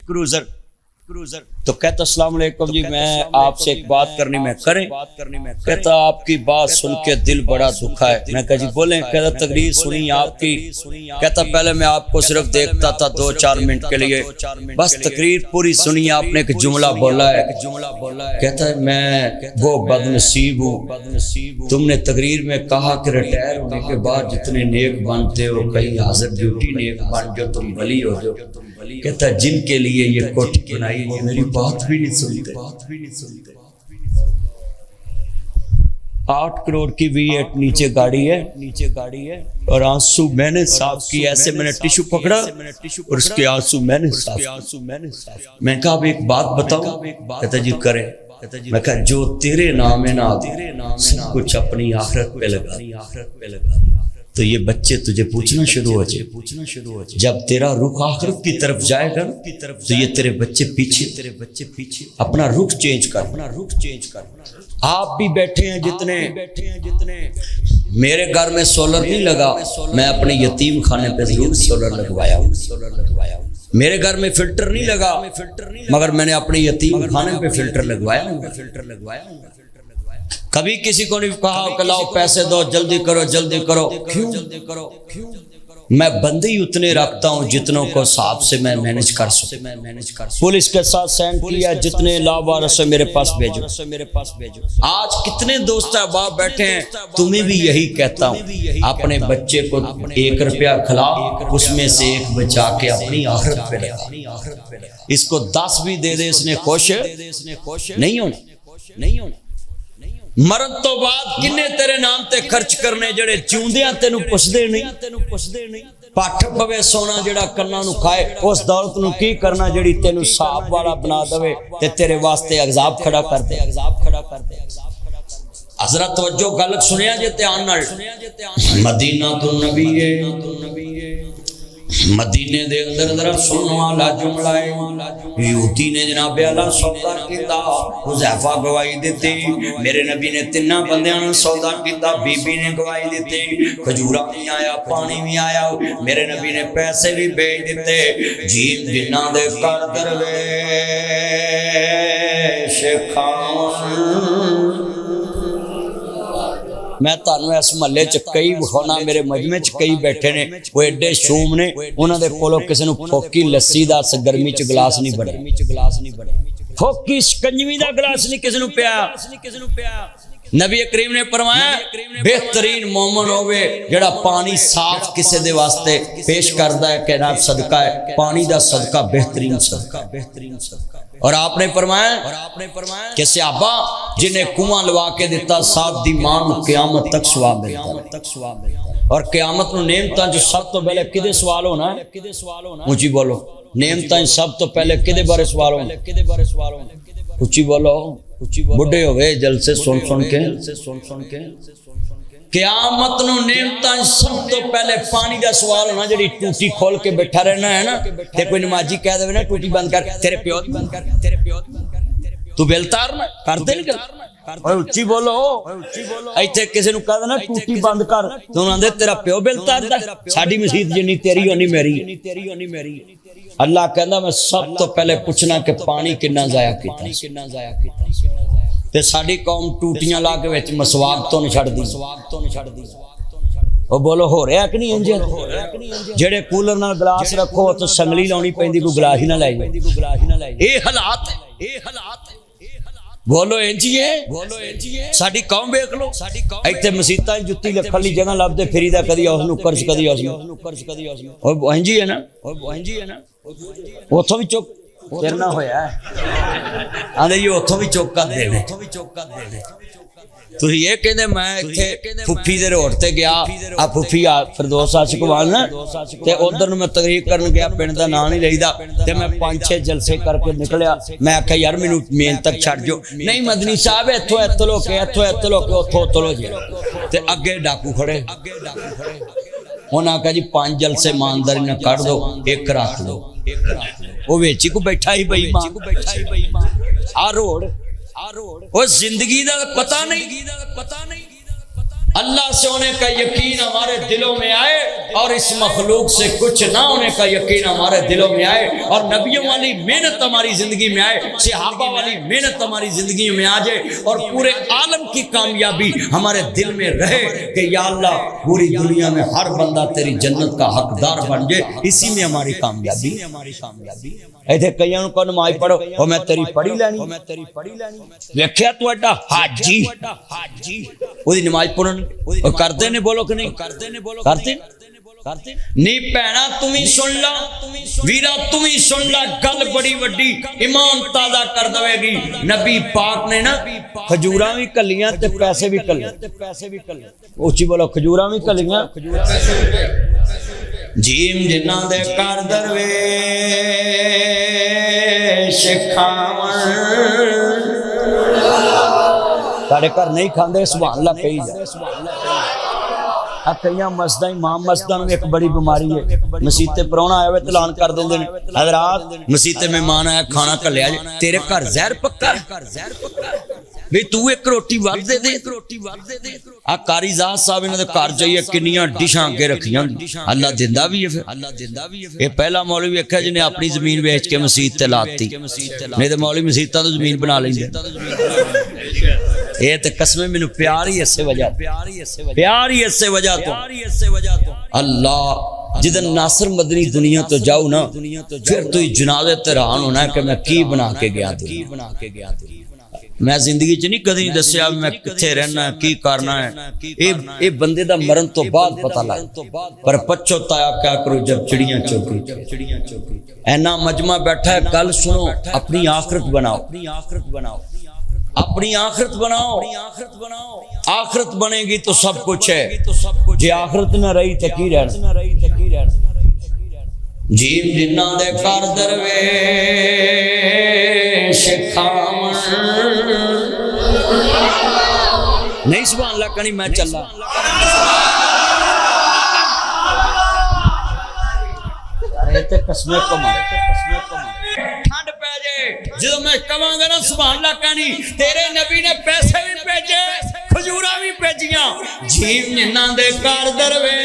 Cruiser cruiser. तो कहता अस्सलाम वालेकुम जी, मैं आपसे एक बात करनी में करें। कहता आपकी बात सुन के दिल बड़ा दुखा है। मैं कहा जी बोलें। कहता तकरीर सुनी आपकी। कहता पहले मैं आपको सिर्फ देखता था 2-4 मिनट के लिए, बस तकरीर पूरी सुनी आपने एक जुमला बोला है। कहता है मैं वो बदनसीब हूँ, तुमने तकरीर में कहा कि रिटायर होने के बाद जितने नेक बनते हो कहीं हाजिर ड्यूटी नेक बन जो, तुम वली हो जो। कहता जिनके लिए ये कोठी बनाई वो मेरी बात भी नहीं सुनते। 8 करोड़ की V8 नीचे गाड़ी है और आंसू मैंने साफ किया। ऐसे मैंने टिश्यू पकड़ा और उसके आंसू मैंने साफ। मैं कहा अब एक बात बताऊं। कहता जी करें। मैं कहा जो तेरे नाम है ना सब कुछ अपनी आखिरत पे लगा। तो ये बच्चे तुझे पूछना शुरू हो जाए, जब तेरा रुख आखिरत की तरफ जाएगा तो ये तेरे बच्चे पीछे अपना रुख चेंज कर। आप भी बैठे हैं जितने मेरे घर में सोलर नहीं लगा, मैं अपने यतीम खाने पे जरूर सोलर लगवाया। मेरे घर में फिल्टर नहीं लगा मगर मैंने अपने यतीम खाने पे फिल्टर लगवाया। कभी किसी को नहीं कहा कि लाओ पैसे दो जल्दी करो। क्यों? मैं बंदे ही उतने रखता हूँ जितनों को हिसाब से मैं मैनेज कर सकूं। पुलिस के साथ साइन किया, जितने लावारिस है मेरे पास भेजो। आज कितने दोस्त बाप बैठे हैं, तुम्हें भी यही कहता हूँ, अपने बच्चे को 1 रुपया खिला, उसमें से 1 बचा के अपनी आखिरत पे लगा। इसको 10 भी दे दे, इसने खुश नहीं होना। मरण तो बाद किन्ने तेरे नाम ते खर्च करने जेड़े जिउंदियां तेनू पुछदे नहीं। पठ पवे सोना जेड़ा कन्ना नू खाए, उस दौलत नू की करना जेड़ी तेनू साफ वाला बना दवे ते तेरे वास्ते अज़ाब खड़ा कर दे। हज़रत तवज्जो गलत सुनिया जे ध्यान नाल। मदीना तो नबी है, मदीने दे अंदर जरा सुनने वाला जुमला है। यहूदी ने जनाब अला सौदा कीता, हुज़ैफा गवाही देती, मेरे नबी ने 3 बंदियां ने सौदा कीता, बीबी ने गवाही देती, खजूरा भी आया, पानी भी आया, मेरे नबी ने पैसे भी भेज दिते। जीन जिन्ना दे कर दरवेश खावन। मैं तानू इस महल्ले च कई विखाना, मेरे मजमे च कई बैठे ने, वो एडे शूम ने, उन्होंने कोलों किसी नू फोकी लस्सी दा गर्मी च गिलास नहीं बने, फोकी शिकंजवी दा गिलास नहीं किसी नू पिया। नबी करीम ने फरमाया बेहतरीन मोमन होवे जेड़ा पानी साफ किसी दे वास्ते पेश करदा है, कहना सदका है, पानी दा सदका बेहतरीन सदका। और आपने फरमाया कि सहाबा जिन्हें कुआं लवा के दिता, साथ दी मां नू क़यामत तक सवाब मिलता। और क़यामत नू नेमतां जो सब तो पहले किदे सवाल होना है? ऊंची बोलो। नेमतां सब तो पहले किदे बारे सवाल होना? ऊंची बोलो। बुढ़े हो गए जलसे सुन के। क़यामत नू नेमतां सब तो पहले पानी दा सवाल होना। जेड़ी टूटी खोल के बैठा रहना है ना, ते कोई नमाजी कह देवे ना टूटी बंद कर, तेरे प्यो तू बेलतार ना करते नहीं। उच्ची बोलो। इत्थे किसी नू कह देना टूटी बंद कर, तू आंदे तेरा प्यो बेलतार दा। साडी मसीत जिन्नी तेरी होनी मेरी। अल्लाह कहंदा मैं सब तो पहले पूछना कि पानी किन्ना जाया कीता। ते साडी कौम टूटियां ला के विच मसवाक तो नहीं छड्डदी। ओ बोलो हो रहा कि नहीं इंज? जेड़े कूलर नाल गिलास रखो तो संगली लाउणी पैंदी, कोई गिलास ही ना लाई। ये हालात है। बोलो इंज ही है। साडी कौम देख लो, इत्थे मसीतां जुत्ती रखण लई जगह लभदे फिरीदा, कदी उस नुक्कर च कदी उस इंज ही है ना। उथों भी चुक तेरना होया आंदे जी उथों भी चुक कर देने। तुसीं ये कहंदे मैं इत्थे फुफी दे रोड ते गया, आ फुफी आ फिरदौस आशिकवाल ना, ते उधर मैं तकरीर करन गया, पिंड दा नाम नहीं लईदा, ते मैं 5-6 जलसे करके निकलिया। मैं आख्या यार मैनू मेन तक छड्ड जो। नहीं मदनी साहब इत्थों लो के उथों तलो जी, ते अगे डाकू खड़े। उन्हें आख्या जी 5 जलसे ईमानदारी ना कढ़ दो, 1 रख लो। वो विच को बैठा ही बेईमान। आ रोड वो जिंदगी दा पता नहीं। अल्लाह से होने का यकीन हमारे दिलों में आए और इस मखलूक से कुछ ना होने का यकीन हमारे दिलों में आए और नबियों वाली मेहनत हमारी जिंदगी में आए, सहाबा वाली मेहनत हमारी जिंदगी में आ जाए और पूरे आलम की कामयाबी हमारे दिल में रहे कि या अल्लाह पूरी दुनिया में हर बंदा तेरी जन्नत का हकदार बन जाए। इसी में हमारी कामयाबी। इतने कई को नमाज पढ़ो और मैं तेरी पढ़ी लैनी, वेख्या तुहाडा हाजी ओदी नमाज पढ़नी करते ने, बोलो कि नहीं करते नहीं भैना तुम ही सुन ला, वीरा तुम ही सुन ला, गल बड़ी वड्डी ईमान ताजा कर देगी। नबी पाक ने ना खजूरा भी कलियां ते पैसे भी कले, उच्ची बोलो खजूरा भी कलियां जीम जिन्ना दे कर दरवेश खावन साढ़े घर नहीं खाते सुभान अल्लाह कही जाए। कई मस्जिद इमाम मस्जिद एक बड़ी बीमारी है, मसीते परौना आया हुआ तलान कर देंगे हजरात मसीते मेहमान आया खाना घलिया तेरे घर जहर पक्का भी तू एक रोटी वध दे दे। आ कारी ज़ात साहब इन्हां दे घर जाइए किन्नियां डिशां अगे रखियां, अल्लाह दिंदा भी है। फिर ये पहला मौलवी वेख्या जिन्हें अपनी जमीन बेच के मसीत ते लाती, नहीं तो मौलवी मसीतां तो जमीन बना लेंदे। ये तो कसमें मैनू प्यार ही इस वजह तो अल्लाह जिदन नासिर मदनी दुनिया तो जाओ ना फिर तू जनाजे ते हैरान होना है कि मैं की बना के गया। मैं जिंदगी च नहीं कदी दसिया मैं किथे रहना की करना है, ये बंदे दा मरण तो बाद पता लग, पर पछताया क्या करो जब चिड़ियां चौकी। ऐना मजमा बैठा है, गल सुनो, अपनी आखिरत बनाओ, अपनी आखिरत बनाओ। आखिरत बनेगी तो सब कुछ है, जे आखिरत न रही तो की रहना। जीव जिन्ना दे कर दरवेश खावन नहीं सुभान अल्लाह कनी मैं चला कसमें कमा ठंड पै जाए जो मैं कहांगा ना सुभान अल्लाह कहनी तेरे नबी ने पैसे भी भेजे खजूरा भी भेजियां। जीव जिन्ना दे कर दरवेश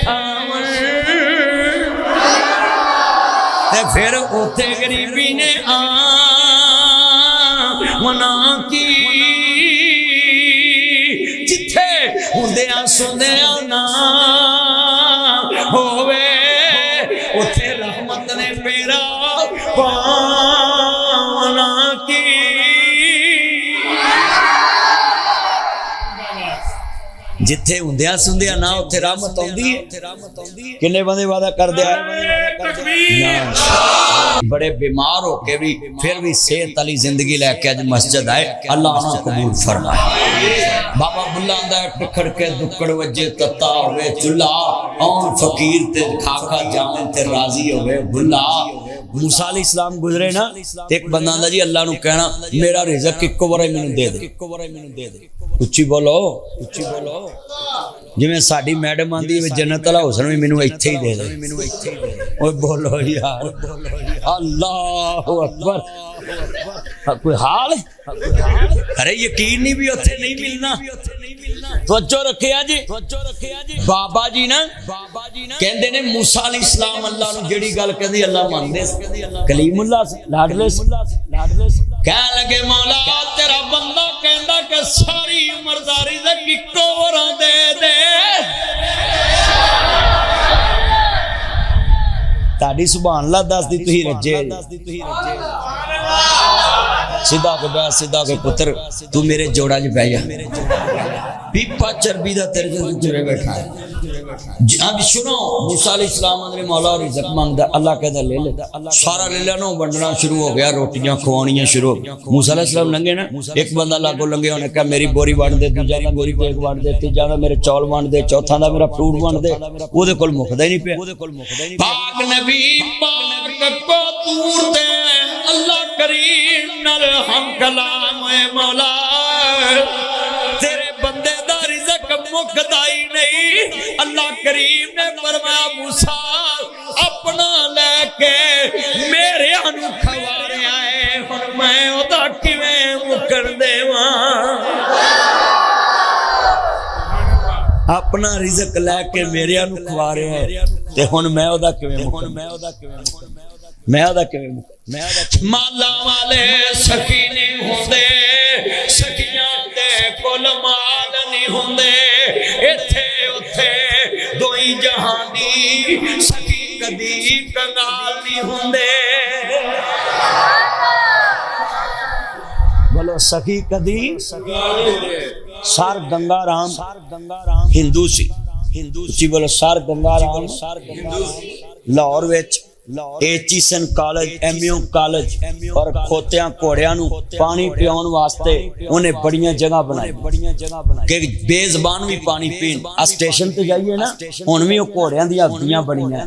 खावन ते फिर उथे गरीबी ने आ मना की जिथे हुंदियां सुंदियां ना होवे उथे रहमत ने फेरा पावना की। जिथे हुंदियां सुंदियां ना उथे रहमत आउंदी है। किन्ने बंदे वादा कर दिया बड़े बीमार होके भी फिर भी सेहत वाली जिंदगी लेके अज मस्जिद आए, अल्लाह ना कबूल फरमाए। बाबा बुल्ला आंदा टखड़ के दुक्कड़ वजे तत्ता होवे चुल्हा औन फकीर ते खाका जावन ते राजी होवे बुल्ला। मूसा अलैहिस्सलाम गुजरे ना एक बंदा आंदा जी अल्लाह नु कहना मेरा रिज़्क इक्को बार मैनू दे दे। उच्ची बोलो जिवें साडी मैडम आंदी है जन्नत वाला हुसन भी मैनू इत्थे ही दे दे। ओए बोलो यार अल्लाहु अकबर। कोई हाल अरे यकीन नहीं भी उत्थे नहीं मिलना। तवज्जो रखिया जी बाबा जी ना कहंदे ने मूसा अलैहिस्सलाम अल्लाह नु जेड़ी गल कहंदी अल्लाह मानदे कलीमुल्लाह लाडले कह लगे मौला तेरा बंदा कहंदा कि सारी उम्रदारी दे इक्को वारा दे दे। ताड़ी सुभान अल्लाह दस दी तुही रजे सीधा के पुत्र तू मेरे जोड़ा च बह जा पीपा चरबी दा तेरे जुड़े बैठा है। अब सुनो मूसा अलैहिस्सलाम ने मौला रिज़्क मांगदा अल्लाह कहदा ले ले सारा ले लिया नो वंडना शुरू हो गया रोटियां खवानियां शुरू हो गई। मूसा अलैहिस्सलाम लंघे ना एक बंदा लागो लंघे उन्हें कहा मेरी बोरी वंड दे दूजा दी बोरी तेग वंड दे तीजा दा मेरे चौल वंड दे चौथा दा मेरा फ्रूट वंड दे ओदे कोल मुकदा ही नहीं पिया। पाक नबी पाक को दूर दे अल्लाह करीम नाल हम कलाम है मौला तेरे बंदे दा रिज़्क मुकदा ही नहीं। अल्लाह करीम ने फरमाया मूसा अपना लेके मेरे अनु खवारिया है हुण मैं ओदा किवें मुकर देवां। अपना रिज़क लैके मेरिया नूं खवा रहा है ते हुण मैं ओदा किवें मुकां माला वाले सखी नहीं होंदे सखियां दे कोल माल नहीं होंदे इत्थे उत्थे दोई जहां दी सखी कदी कंगाल नहीं होंदे बोलो सखी कदी सार गंगाराम हिंदू सी बोलो सार गंगाराम लाहौर विच एचीसन कॉलेज एमयू कॉलेज और खोतियां घोड़ियां नूं पानी पियाउण वास्ते उन्हें बड़ियां जगह बनाई कि बेज़बान भी पानी पीन आ स्टेशन ते जाइए ना हुण भी घोड़ियां दी हड्डियां बणियां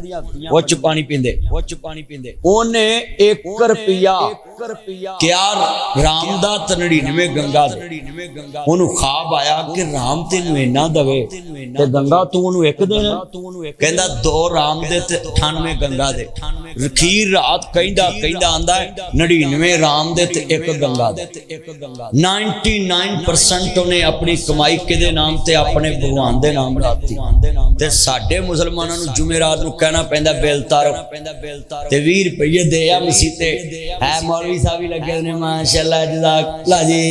वो च पानी पींदे उन्हें 1 रुपया क्या राम दा 99 गंगा दे ओनू ख्वाब आया कि राम तेनू इन्ना दवे ते गंगा तू ओनू एक देना कहंदा 2 राम दे ते 98 गंगा दे खीर रात कहंदा आंदा 99 राम दे ते 1 गंगा दे 99% उन्हें अपनी कमाई किदे नाम ते अपने भगवान दे नाम लाती ते साडे मुसलमानां नूं जुमेरात नूं कहना पैंदा बेल तारो ते 20 रुपये दे आ मसीते है मौलवी साहब ही लगे ने माशाअल्लाह जज़ाकल्लाह जी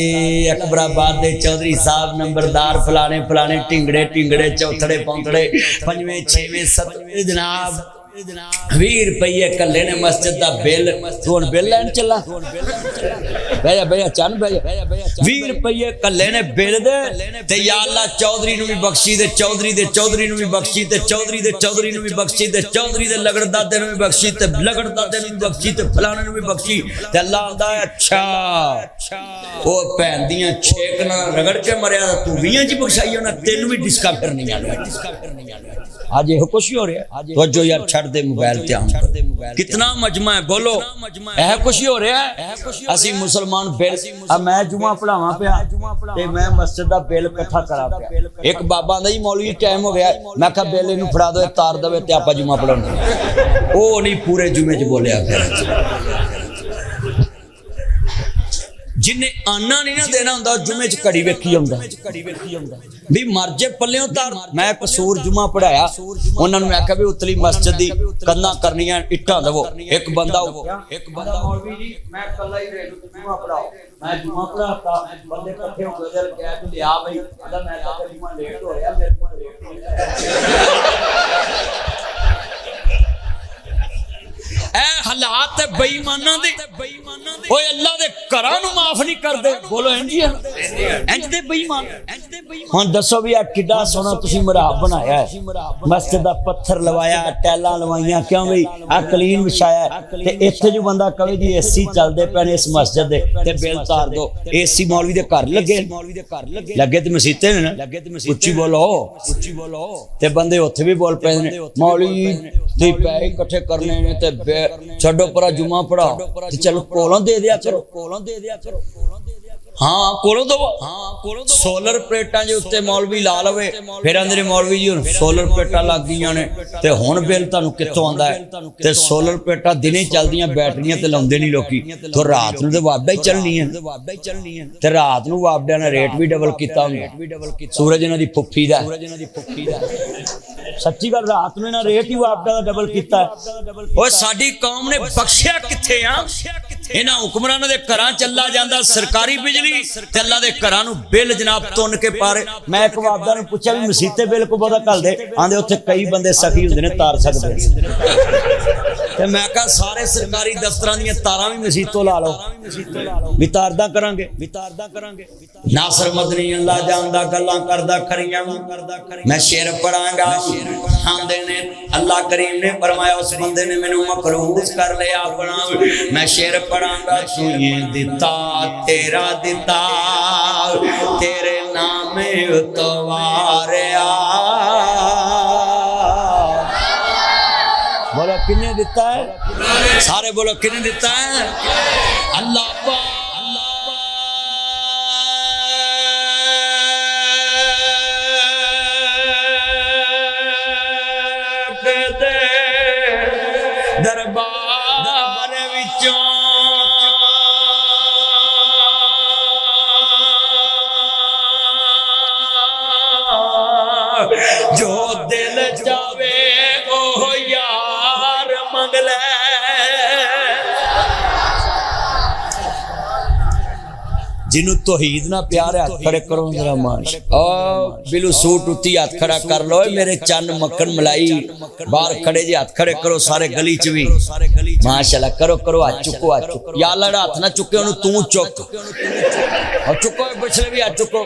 अकबराबाद दे चौधरी साहब नंबरदार फलाने फलाने टिंगड़े चौथड़े पौंथड़े 5वें 6वें 7वें जनाब 20 रुपये कल्ले ने मस्जिद का बिल हुण बिल लैन चला बह चन बह 20 रुपये कल्ले ने बिल दे ते या अल्लाह चौधरी नूं भी बख्शी दे चौधरी नूं भी बख्शी ते चौधरी नूं भी बख्शी ते चौधरी दे लगड़दादे नूं भी बख्शी ते लगड़दादे नूं भी बख्शी ते फलाने नूं भी बख्शी ते अल्लाह आंदा अच्छा ओ भैन दियां छेक ना रगड़ के मरिया तू 20 च बख्शाई होना तेनू भी डिस्का फिर नहीं आना आज ये कुछ हो रहा है तो जो यार छड़ दे मोबाइल ध्यान कितना मजमा है बोलो यह कुछ हो रहा है असी मुसलमान बिल अब मैं जुमा पढ़ावा पिया ते मैं मस्जिद दा बिल इकट्ठा करा पिया एक बाबा आंदा जी मौलवी टाइम हो गया मैं कहा बिल इनू फड़ा दो तार दवे ते आपां जुमा पढ़ाउंदे ओ नहीं पूरे जुमे च बोलिया फिर जिन्हें आना नहीं ना देना होंदा जुमे च घड़ी वेखी आउंदा भी मर जे पल्लियों तार मैं कसूर जुमा पढ़ाया उन्हां नूं मैं आख्या भी उतली मस्जिद दी कंधां करनियां इट्टां दवो एक बंदा मौलवी जी मैं कल्ला ही रह जुमा पढ़ाओ मैं जुमा पढ़ाता बंदे इकट्ठे हो गए गया कि लिया भाई अगर मैं जुमा लेट हो रहा मेरे को लेट हालात बेईमाना दे ओए अल्लाह दे घरां नूं माफ नहीं करदे बोलो इंज दे बेईमान हुण दसो भी आ किड्डा सोहना तुसीं मुराब बनाया है मस्जिद दा पत्थर लवाया टैलां लवाइयां क्यों बई आ कलीन बिछाया ते इत्थे जो बंदा कवे जी एसी चलदे पैने इस मस्जिद दे ते बिल तार दो एसी मौलवी दे घर लगे ते मसीते ने उच्ची बोलो ते बंदे उत्थे भी बोल पैंदे ने मौलवी तुसीं पैसे इकट्ठे करने ने ते छड्डो परा जुमा पढ़ाओ चलो कोलों दे दिया करो हाँ कोलों दो सोलर प्लेटां जे उत्ते मौलवी ला लवे फिर आंदे ने मौलवी जी हुण सोलर प्लेटां लग गईयां ने ते हुण बिल तुहानूं कित्थों आंदा है ते सोलर प्लेटां दिने चलदियां बैटरियां ते लाउंदे नहीं लोकी तो रात नूं ते वापडा ही चलनी है ते रात नूं वापडियां ने रेट भी डबल कीता हुंदा सूरज इन्हां दी फुफ्फी दा सच्ची गल रात नूं इन्हां रेट ही वापडा दा डबल कीता ओए साडी कौम ने बख्शिया कित्थे आ इन्हां हुक्मरानां दे घरां चला जांदा सरकारी बिजली ते अल्लाह दे घरां नूं बिल जनाब तुन के पारे मैं एक वापदा नूं पुछया भी मसीते बिल को पता घल दे आंदे उत्थे कई बंदे सखी हुंदे ने तार सकदे ते मैं कहा सारे सरकारी दफ्तरां दीयां तारां भी मसीतों ला लो भी तारदा करांगे नासर मदनी अल्लाह जानदा गल्लां करदा खरियां मैं शेर पढ़ांगा आंदे ने अल्लाह करीम ने फरमाया उस बंदे ने मैनू मकरूज कर लिया अपना मैं शेर पढ़ांगा तुझे दिता तेरा दिता तेरे नामे उतवारिया बोलो किन्ने दिता है सारे बोलो किन्ने दिता है अल्लाह दरबार विचों जिन्हों तौहीद ना प्यार हाथ खड़े करो जरा माश बिलू सूट उत्ती हाथ खड़ा कर लो मेरे चन्न मक्खन मलाई बाहर खड़े जे हाथ खड़े करो सारे गली च भी माशाल्लाह करो करो हाथ चुको या लड़ा हाथ ना चुके उन्हें तू चुक और चुको पिछले भी हाथ चुको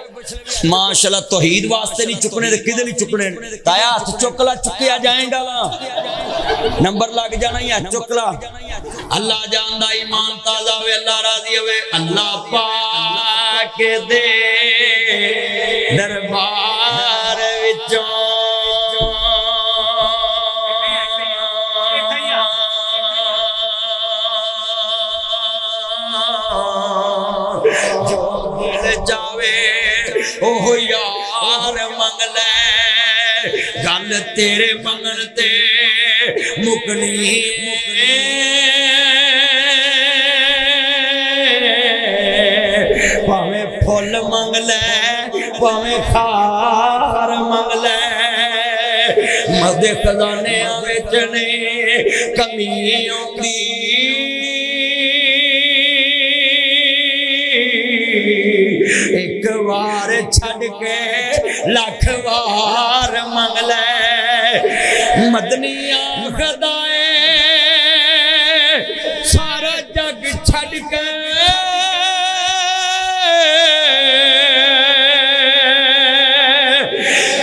माशाल्लाह तौहीद वास्ते नहीं चुकने किदे नहीं चुकने ताया हाथ चुक ला चुके जाएगा नंबर लग जाना ही हाथ चुक ला अल्लाह जानदा ईमान ताजा वे अल्लाह राजी होवे अल्लाह पाक दे दरबार विचों जो मिल जावे ओ यार मंग ले गल तेरे मंगन ते मुकनी भावे फुल मंग ले भावे खार मंग ले मदे खजाने विच नहीं कमी आउंदी एक बार छड़ के लख बार मंग ले मदनी आखदा सारा जग छड़ के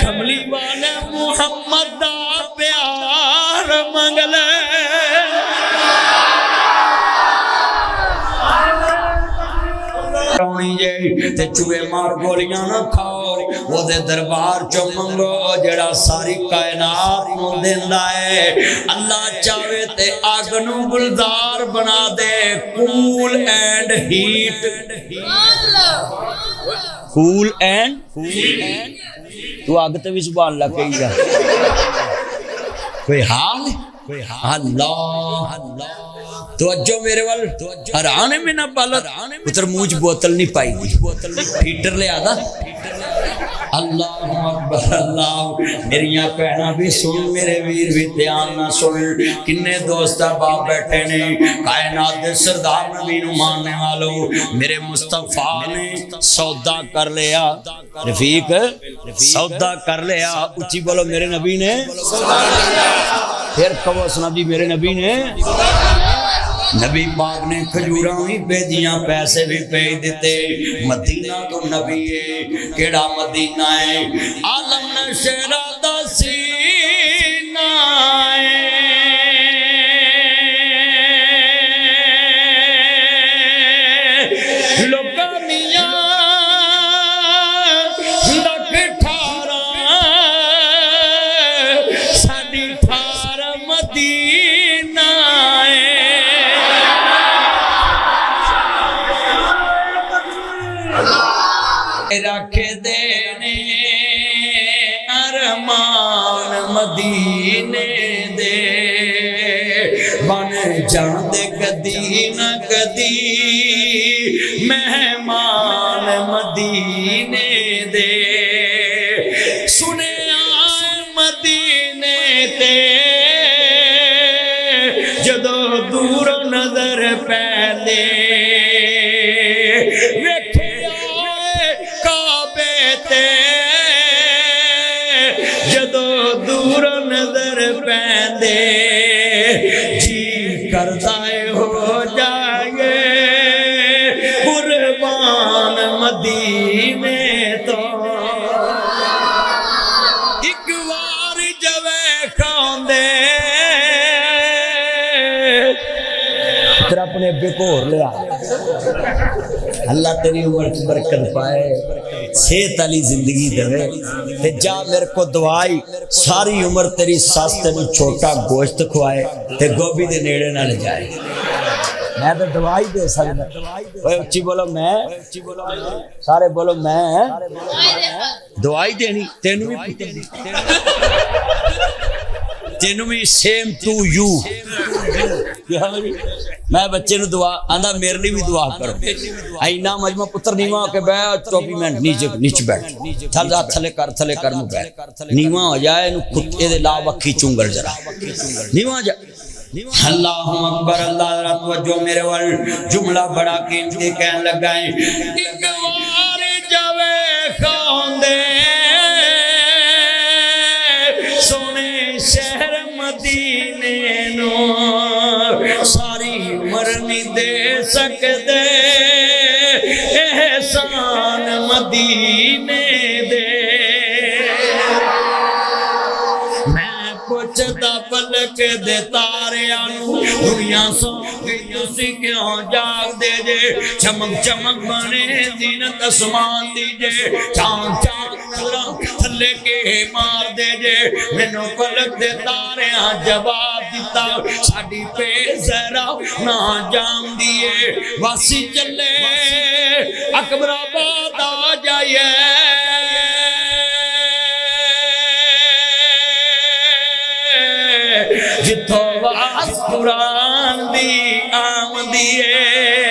कमली वाले मुहम्मद दा प्यार मंग ले ते चूहे मार गोलियां ना खाओ ओदे दरबार चो मंगो जेड़ा सारी कायनात नूं देंदा है अल्लाह चाहे ते अग नूं गुलजार बना दे cool and heat cool and तू अग ते भी सुभान अल्लाह कही जा कोई हाल अल्लाह तो अज्जो मेरे वाल हैरान है मेरा बालर उधर मुंह च बोतल नहीं पाई हीटर ले आदा अल्लाह अकबर अल्लाह मेरिया भैना भी सुन मेरे वीर भी ध्यान ना सुन किन्ने दोस्त बाप बैठे ने कायनात दे सरदार नबी नूं मानने वालों मेरे मुस्तफा ने सौदा कर लिया रफीक सौदा कर लिया उच्ची बोलो मेरे नबी ने फिर कहो सुना जी मेरे नबी ने नबी पाक ने खजूरा भी भेजिया पैसे भी भेज दिते मदीना तो नबी है केड़ा मदीना है आलम नशेरा दा सीना है लोका मियां लख ठारा साडी ठार मदीना रख देने अरमान मदीने दे बन जाते कदी न कदी मेहमान मदीने दे सुने आए मदीने ते जदों दूर नजर पैंदे जदों दूर नजर पैंदे जी करता हो जाए कुर्बान मदीने तो एक बार जवे खांदे फिर अपने बेकोर लिया अल्लाह तेरी उम्र की बरकत पाए सेहत वाली जिंदगी दे ते जा मेरे को दवाई सारी उम्र तेरी सस तेन छोटा गोश्त खुआए ते गोभी दे नेड़े ना ले जाए मैं तो दवाई दे सकता उच्ची बोलो मैं सारे बोलो मैं दवाई देनी तेनू भी सेम टू यू मैं बच्चे दुआ आंदा मेरे लिए भी दुआ करो इना मजमा पुत्र नीवा होके बैठ 24 मिनट नीचे बैठ थले कर मुंह बैठ नीवा हो जाए ला अखी चुंगल जरा नीवा जा अल्लाहु अकबर अल्लाह तवज्जो मेरे वाल जुमला बड़ा कीमती कहन लगा है एक बार जावे खांदे सोने शहर मदीने नो सारी उम्र नहीं दे सकदे एहसान मदीने दे पुछदा पलक दे तारियां दुनिया सो गई तुसी क्यों जाग दे जे चमक चमक बने जीनत आसमान दी जे चांद चांद नजरा थले के मार दे जे मैनू पलक दे तारियां जवाब दिता साडी पे जरा ना जान दिए वासी चले अकबराबाद आ जाइए जिथों वास कुरान दी आमदी है